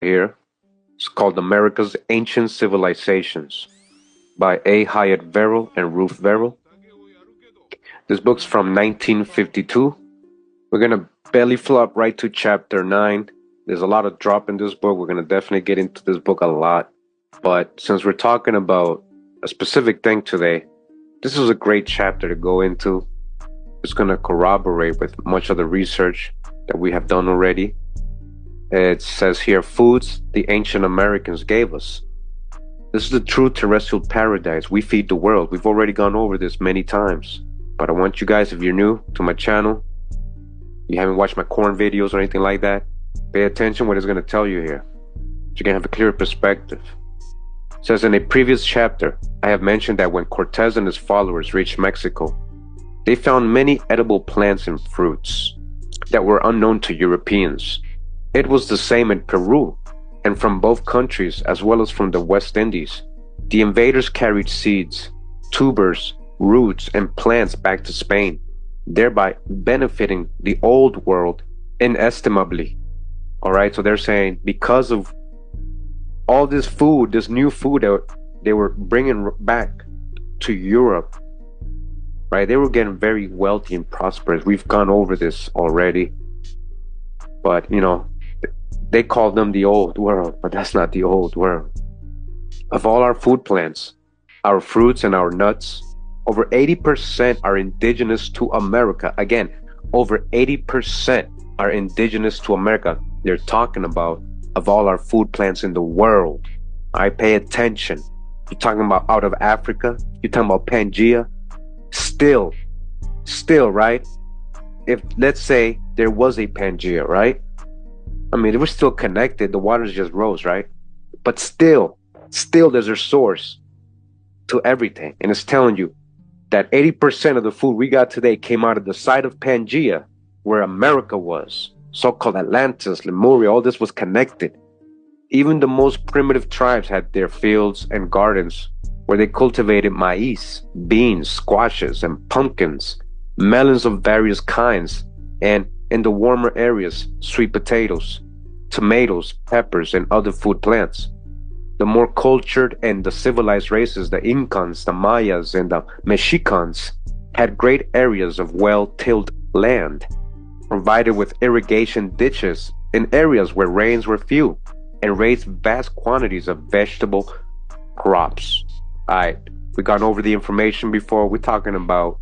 here. It's called America's Ancient Civilizations by A. Hyatt Verrill and Ruth Verrill. This book's from 1952. We're going to belly flop right to chapter 9. There's a lot of drop in this book. We're going to definitely get into this book a lot. But since we're talking about a specific thing today, this is a great chapter to go into. It's going to corroborate with much of the research that we have done already. It says here, foods the ancient Americans gave us. This is the true terrestrial paradise. We feed the world. We've already gone over this many times. But I want you guys, if you're new to my channel, you haven't watched my corn videos or anything like that, pay attention what it's going to tell you here. You're going to have a clear perspective. It says in a previous chapter, I have mentioned that when Cortez and his followers reached Mexico, they found many edible plants and fruits that were unknown to Europeans. It was the same in Peru, and from both countries as well as from the West Indies. The invaders carried seeds, tubers, roots, and plants back to Spain, thereby benefiting the old world inestimably. Alright, so they're saying because of all this food, this new food that they were bringing back to Europe, right? They were getting very wealthy and prosperous. We've gone over this already. But, they call them the old world, but that's not the old world. Of all our food plants, our fruits and our nuts, over 80% are indigenous to America. Again, over 80% are indigenous to America. They're talking about of all our food plants in the world. I pay attention. You're talking about out of Africa. You're talking about Pangea. Still, right? If, let's say, there was a Pangea, right? I mean, it was still connected. The waters just rose, right? But still, there's a source to everything. And it's telling you that 80% of the food we got today came out of the site of Pangea, where America was. So-called Atlantis, Lemuria, all this was connected. Even the most primitive tribes had their fields and gardens where they cultivated maize, beans, squashes, and pumpkins, melons of various kinds, and in the warmer areas, sweet potatoes, tomatoes, peppers, and other food plants. The more cultured and the civilized races, the Incans, the Mayas, and the Mexicans, had great areas of well-tilled land, provided with irrigation ditches in areas where rains were few, and raised vast quantities of vegetable crops. Alright, we gone over the information before. We're talking about